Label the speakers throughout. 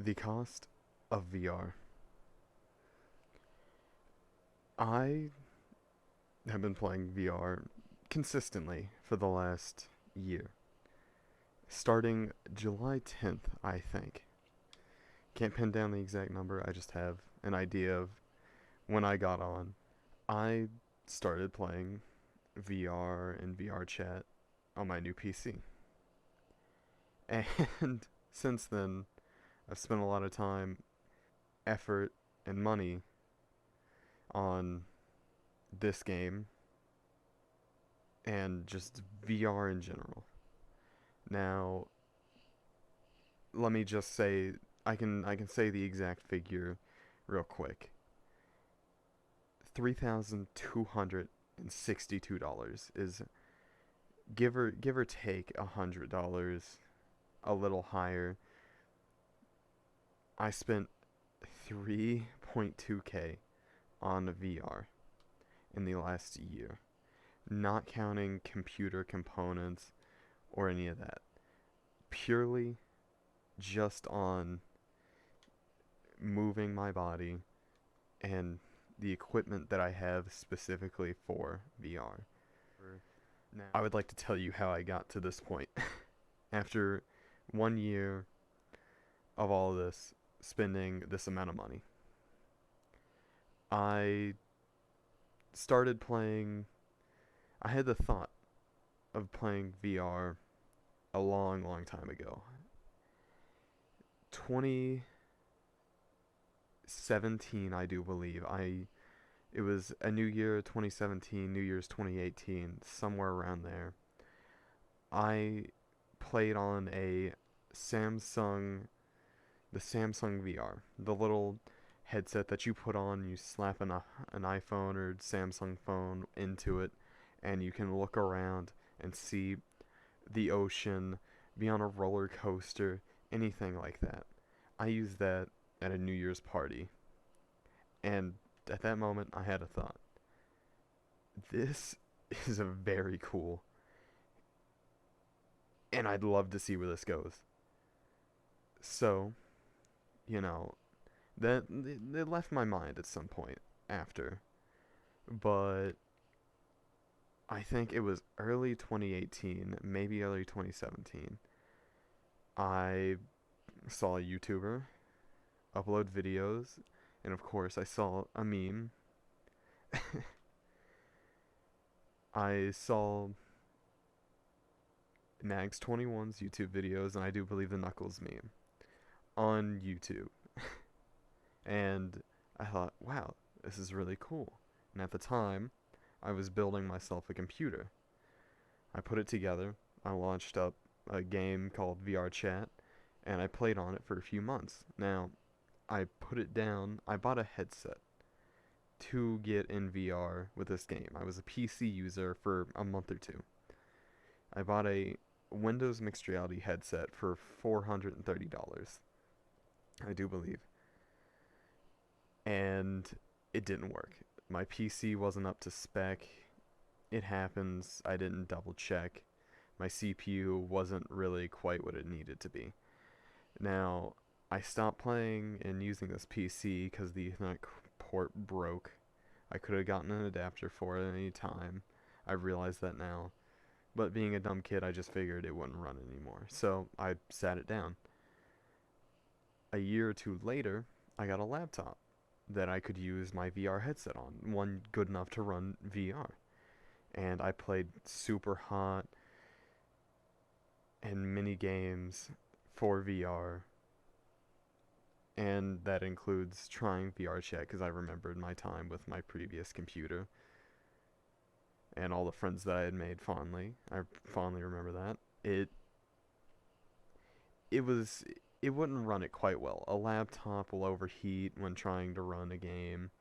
Speaker 1: The cost of VR. I have been playing VR consistently for the last year. Starting July 10th, I think. Can't pin down the exact number, I just have an idea of when I got on. I started playing VR and VRChat on my new PC. And since then, I've spent a lot of time, effort, and money on this game and just VR in general. Now, let me just say I can say the exact figure real quick. $3,262 is give or take $100, a little higher. I spent 3.2k on VR in the last year, not counting computer components or any of that. Purely just on moving my body and the equipment that I have specifically for VR. Now, I would like to tell you how I got to this point. After 1 year of all of this, spending this amount of money, I started playing. I had the thought of playing VR a long, long time ago. 2017, I do believe. It was a New Year 2017, New Year's 2018, somewhere around there. I played on Samsung, the Samsung VR, the little headset that you put on, you slap an iPhone or Samsung phone into it, and you can look around and see the ocean, be on a roller coaster, anything like that. I used that at a New Year's party, and at that moment, I had a thought. This is a very cool, and I'd love to see where this goes. So, you know, that it left my mind at some point after, but I think it was early 2018, maybe early 2017. I saw a YouTuber upload videos, and of course, I saw a meme. I saw Nags21's YouTube videos, and I do believe the Knuckles meme on YouTube. And I thought, wow, this is really cool. And at the time, I was building myself a computer. I put it together. I launched up a game called VRChat, and I played on it for a few months. Now, I put it down. I bought a headset to get in VR with this game. I was a PC user for a month or two. I bought a Windows mixed reality headset for $430, I do believe. And it didn't work. My PC wasn't up to spec. It happens. I didn't double check. My CPU wasn't really quite what it needed to be. Now, I stopped playing and using this PC because the Ethernet port broke. I could have gotten an adapter for it at any time. I realize that now. But being a dumb kid, I just figured it wouldn't run anymore. So I sat it down. A year or two later, I got a laptop that I could use my VR headset on, one good enough to run VR. And I played super hot and mini games for VR, and that includes trying VRChat because I remembered my time with my previous computer and all the friends that I had made fondly. I fondly remember that. It was it wouldn't run it quite well. A laptop will overheat when trying to run a game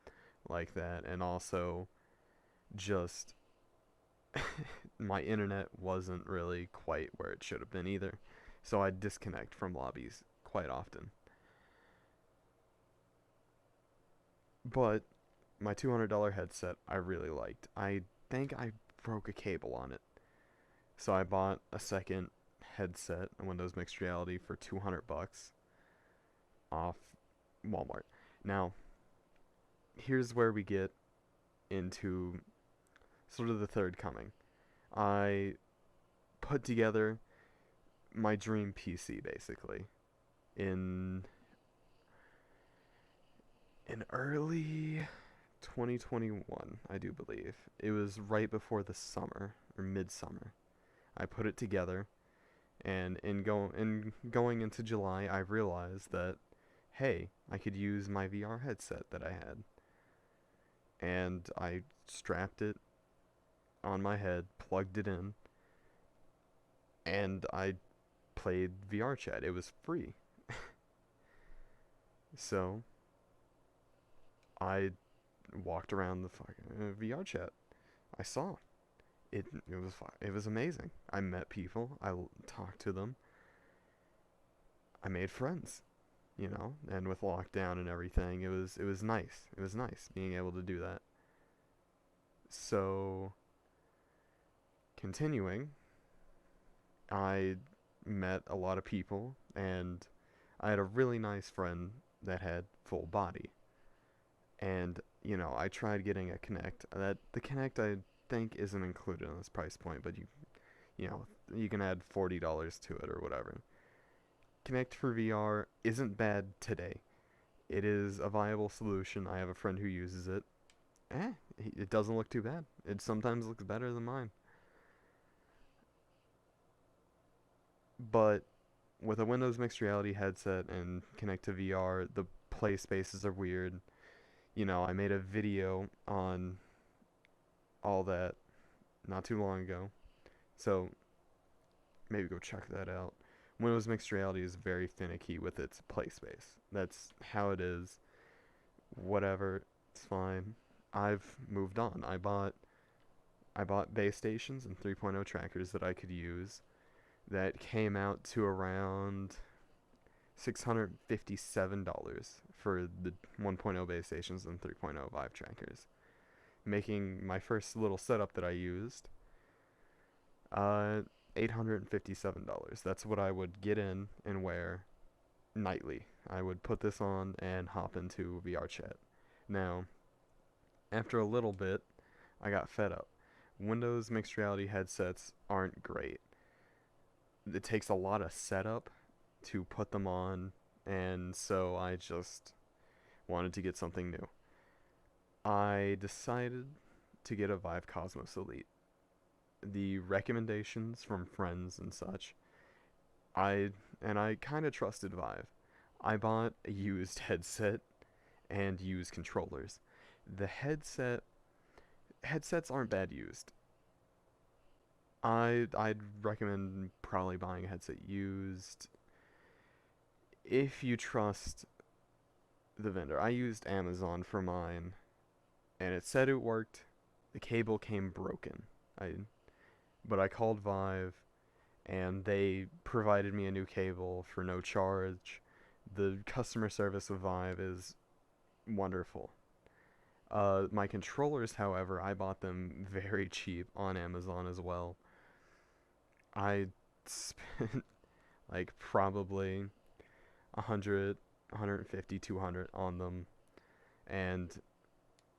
Speaker 1: like that, and also just my internet wasn't really quite where it should have been either. So I'd disconnect from lobbies quite often. But my $200 headset I really liked. I think I broke a cable on it. So I bought a second headset, a Windows Mixed Reality, for 200 bucks off Walmart. Now, here's where we get into sort of the third coming. I put together my dream PC basically in early 2021, I do believe. It was right before the summer or midsummer. I put it together, and in going into July, I realized that hey, I could use my VR headset that I had, and I strapped it on my head, plugged it in, and I played VRChat. It was free, so I walked around the fucking VRChat. I saw it. It was amazing. I met people. Talked to them. I made friends. You know, and with lockdown and everything, it was nice. It was nice being able to do that. So continuing, I met a lot of people, and I had a really nice friend that had full body. And you know, I tried getting a Connect. That the Connect I think isn't included in this price point, but you know you can add $40 to it or whatever. Connect for VR isn't bad today. It is a viable solution. I have a friend who uses it. It doesn't look too bad. It sometimes looks better than mine. But with a Windows Mixed Reality headset and Connect to VR, the play spaces are weird. You know, I made a video on all that not too long ago. So maybe go check that out. Windows Mixed Reality is very finicky with its play space. That's how it is. Whatever, it's fine. I've moved on. I bought base stations and 3.0 trackers that I could use that came out to around $657 for the 1.0 base stations and 3.0 Vive trackers, making my first little setup that I used uh $857. That's what I would get in and wear nightly. I would put this on and hop into VRChat. Now, after a little bit, I got fed up. Windows mixed reality headsets aren't great. It takes a lot of setup to put them on, and so I just wanted to get something new. I decided to get a Vive Cosmos Elite. The recommendations from friends and such, I I kind of trusted Vive. I bought a used headset and used controllers. The headsets aren't bad used. I'd recommend probably buying a headset used if you trust the vendor. I used Amazon for mine, and it said it worked. The cable came broken. But I called Vive, and they provided me a new cable for no charge. The customer service of Vive is wonderful. My controllers, however, I bought them very cheap on Amazon as well. I spent like probably 100, 150, 200 on them, and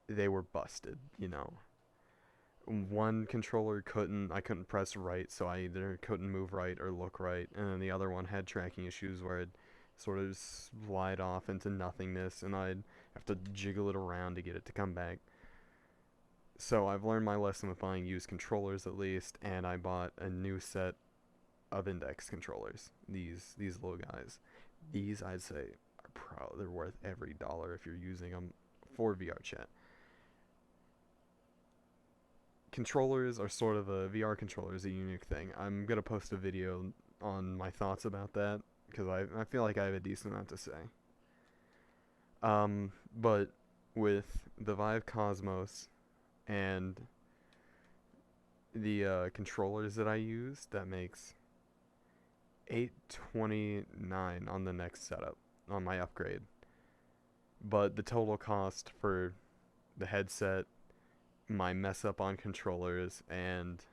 Speaker 1: they were busted, you know. One controller I couldn't press right, so I either couldn't move right or look right, and then the other one had tracking issues where it sort of slide off into nothingness, and I'd have to jiggle it around to get it to come back. So I've learned my lesson with buying used controllers at least, and I bought a new set of index controllers. These little guys. These I'd say are they're worth every dollar if you're using them for VRChat. Controllers are sort of a VR controller is a unique thing. I'm gonna post a video on my thoughts about that because I feel like I have a decent amount to say. But with the Vive Cosmos and the controllers that I use, that makes $829 on the next setup on my upgrade. But the total cost for the headset, my mess up on controllers, and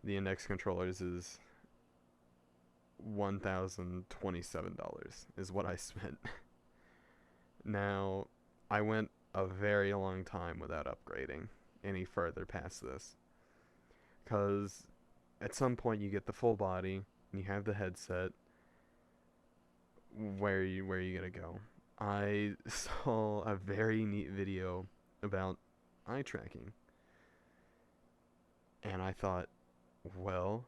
Speaker 1: the index controllers is $1,027 is what I spent. Now, I went a very long time without upgrading any further past this. Because at some point you get the full body, and you have the headset. Where are you gonna go? I saw a very neat video about eye tracking, and I thought, well,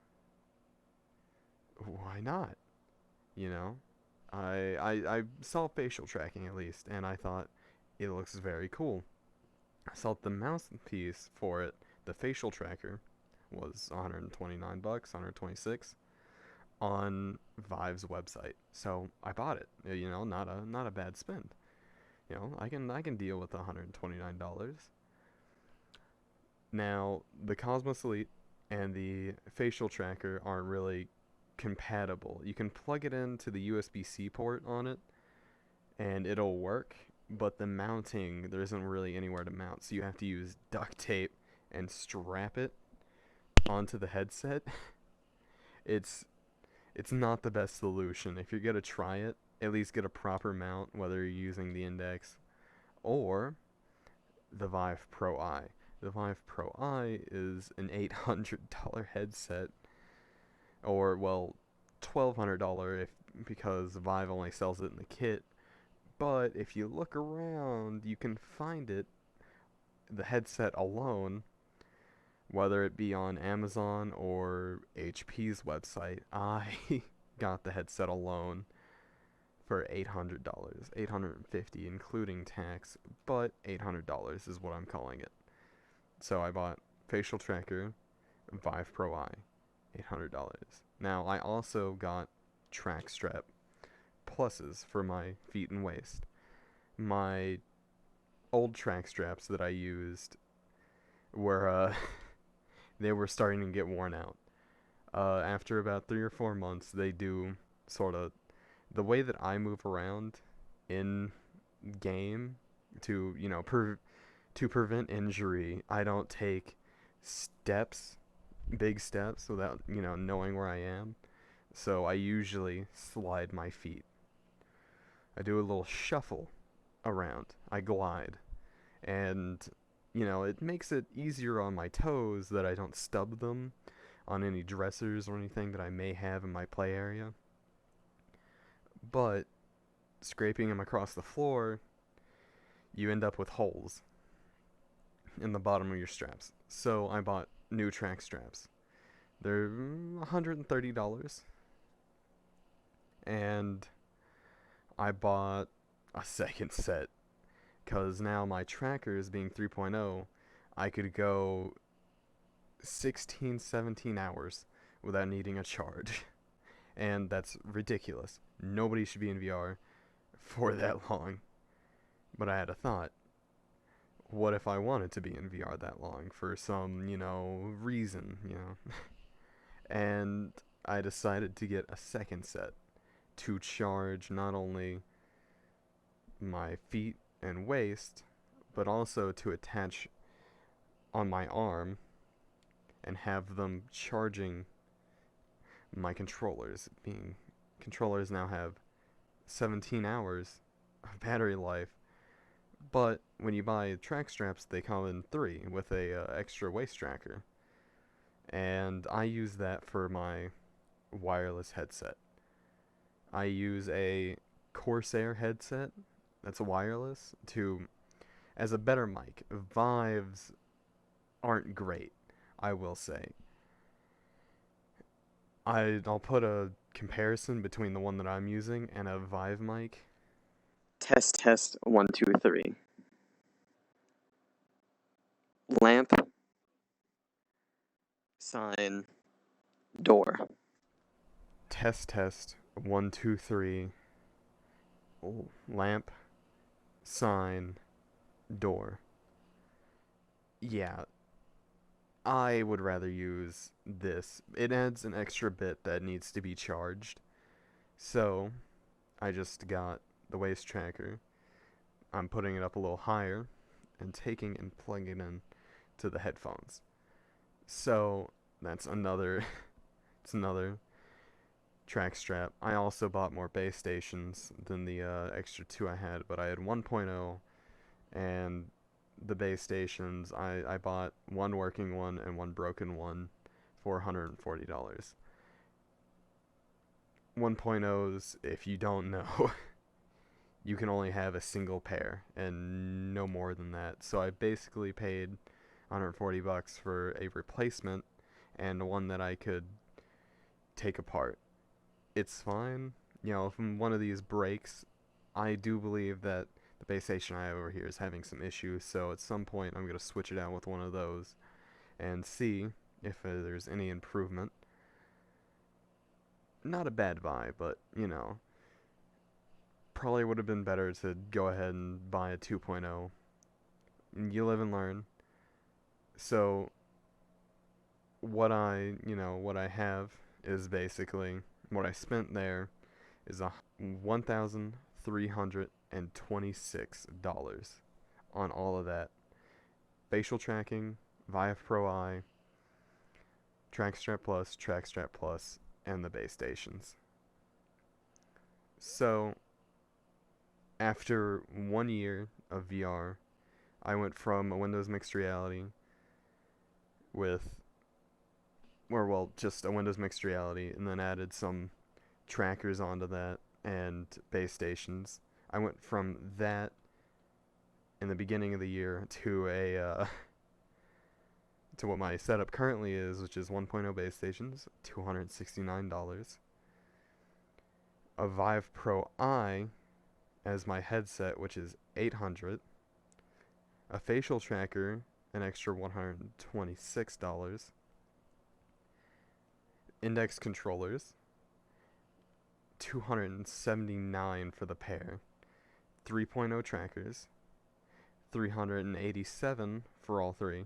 Speaker 1: why not? You know, I saw facial tracking at least, and I thought it looks very cool. I saw the mouthpiece for it, the facial tracker, was 129 bucks, 126 on Vive's website. So I bought it. Not a bad spend. I can deal with $129. Now, the Cosmos Elite and the facial tracker aren't really compatible. You can plug it into the USB-C port on it and it'll work, but the mounting, there isn't really anywhere to mount. So you have to use duct tape and strap it onto the headset. It's it's not the best solution. If you're gonna try it, at least get a proper mount, whether you're using the Index or the Vive Pro Eye. The Vive Pro Eye is an $800 headset, or well, $1,200 if because Vive only sells it in the kit. But if you look around, you can find it, the headset alone, whether it be on Amazon or HP's website. I got the headset alone for $800, $850 including tax, but $800 is what I'm calling it. So I bought facial tracker, Vive Pro Eye, $800. Now I also got track strap pluses for my feet and waist. My old track straps that I used were they were starting to get worn out. After about 3 or 4 months, they do sort of the way that I move around in game to to prevent injury. I don't take steps, big steps, without knowing where I am. So I usually slide my feet. I do a little shuffle around. I glide, and it makes it easier on my toes that I don't stub them on any dressers or anything that I may have in my play area. But scraping them across the floor, you end up with holes in the bottom of your straps. So I bought new track straps. They're $130, and I bought a second set because now my trackers being 3.0, I could go 16, 17 hours without needing a charge. And that's ridiculous. Nobody should be in VR for that long. But I had a thought. What if I wanted to be in VR that long for some, reason. And I decided to get a second set to charge not only my feet and waist, but also to attach on my arm and have them charging my controllers. Being controllers now have 17 hours of battery life, but when you buy track straps, they come in 3 with a extra waist tracker, and I use that for my wireless headset. I use a Corsair headset that's wireless to as a better mic. Vives aren't great, I will say. I'll put a comparison between the one that I'm using and a Vive mic. Test test 1 2 3. Lamp, sign, door. Test test 1 2 3. Lamp, sign, door. Yeah, I would rather use this. It adds an extra bit that needs to be charged. So, I just got the waist tracker. I'm putting it up a little higher and taking and plugging it in to the headphones. So, that's another it's another track strap. I also bought more base stations than the extra two I had, but I had 1.0 and the base stations. I bought one working one and one broken one for $140. 1.0s, if you don't know, you can only have a single pair and no more than that. So I basically paid $140 for a replacement and one that I could take apart. It's fine. You know, if one of these breaks, I do believe that the base station I have over here is having some issues, so at some point I'm going to switch it out with one of those and see if there's any improvement. Not a bad buy, but, you know, probably would have been better to go ahead and buy a 2.0. You live and learn. So what I have is basically what I spent there is $1,326 on all of that. Facial tracking, Vive Pro Eye, Trackstrap Plus, and the base stations. So after 1 year of VR, I went from a Windows mixed reality with, or well, just a Windows mixed reality, and then added some trackers onto that and base stations. I went from that in the beginning of the year to a to what my setup currently is, which is 1.0 base stations, $269. A Vive Pro Eye as my headset, which is $800. A facial tracker, an extra $126. Index controllers, $279 for the pair. 3.0 trackers, $387 for all three.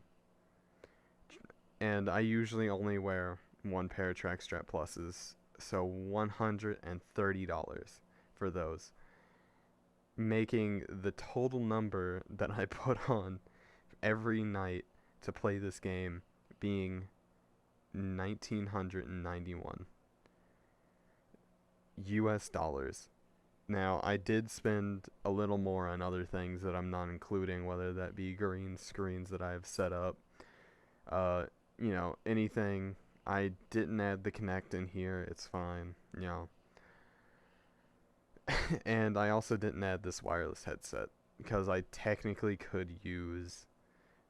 Speaker 1: And I usually only wear one pair of Trackstrap Pluses, so $130 for those, making the total number that I put on every night to play this game being 1,991 US dollars. Now, I did spend a little more on other things that I'm not including, whether that be green screens that I've set up, anything. I didn't add the Kinect in here, it's fine, and I also didn't add this wireless headset, because I technically could use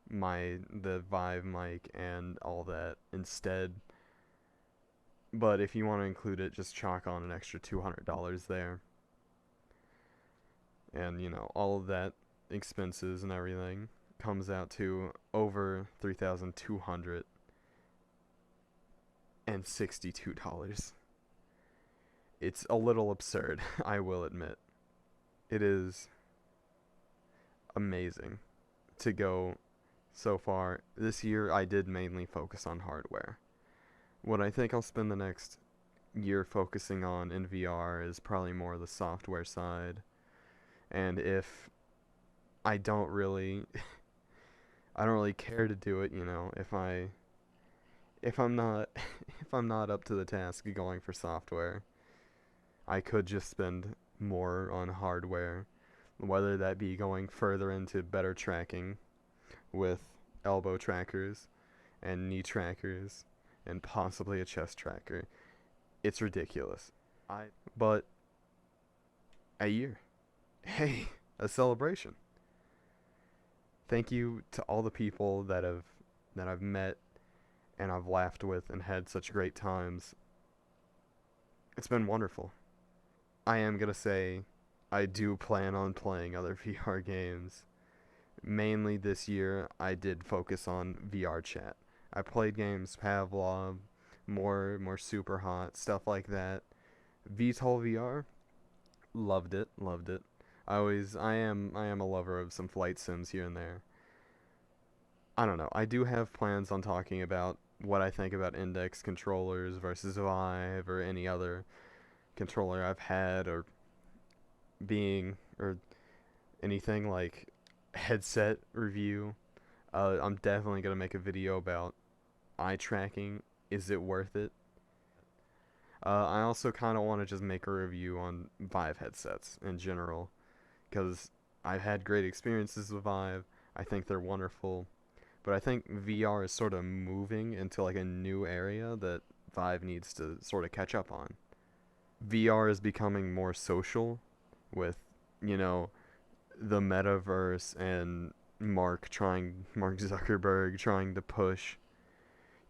Speaker 1: the Vive mic and all that instead. But if you want to include it, just chalk on an extra $200 there. And, all of that expenses and everything comes out to over $3,262. It's a little absurd, I will admit. It is amazing to go so far. This year I did mainly focus on hardware. What I think I'll spend the next year focusing on in VR is probably more the software side. And if I don't really I don't really care to do it, if I'm not if I'm not up to the task of going for software, I could just spend more on hardware, whether that be going further into better tracking with elbow trackers and knee trackers and possibly a chest tracker. It's ridiculous. But a year. Hey, a celebration. Thank you to all the people that I've met and I've laughed with and had such great times. It's been wonderful. I am going to say I do plan on playing other VR games. Mainly this year, I did focus on VRChat. I played games Pavlov, more Super Hot, stuff like that. VTOL VR, loved it. I am a lover of some flight sims here and there. I don't know. I do have plans on talking about what I think about index controllers versus Vive or any other controller I've had or anything like headset review. I'm definitely gonna make a video about eye tracking. Is it worth it? I also kind of want to just make a review on Vive headsets in general, because I've had great experiences with Vive. I think they're wonderful, but I think VR is sort of moving into like a new area that Vive needs to sort of catch up on. VR is becoming more social with, you know, the metaverse and Mark Zuckerberg trying to push,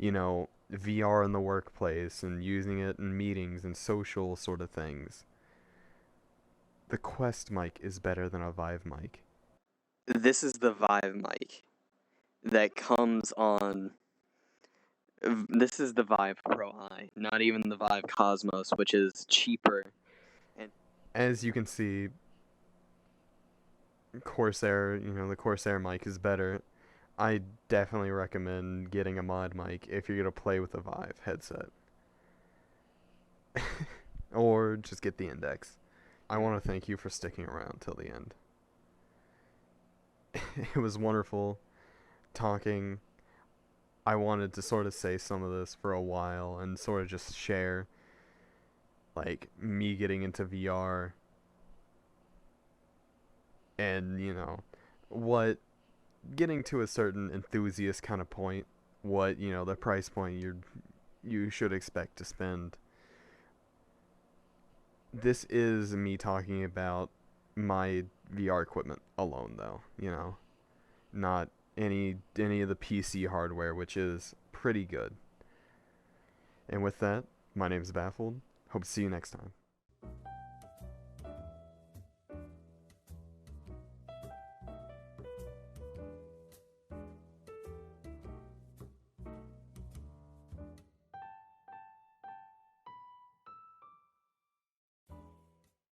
Speaker 1: VR in the workplace and using it in meetings and social sort of things. The Quest mic is better than a Vive mic.
Speaker 2: This is the Vive mic that comes on. This is the Vive Pro I, not even the Vive Cosmos, which is cheaper. And
Speaker 1: As you can see, Corsair, the Corsair mic is better. I definitely recommend getting a mod mic if you're going to play with a Vive headset. Or just get the Index. I want to thank you for sticking around till the end. It was wonderful talking. I wanted to sort of say some of this for a while and sort of just share, like, me getting into VR and, what getting to a certain enthusiast kind of point, what, the price point you should expect to spend. This is me talking about my VR equipment alone though, not any of the PC hardware, which is pretty good. And with that, my name is Baffled. Hope to see you next time.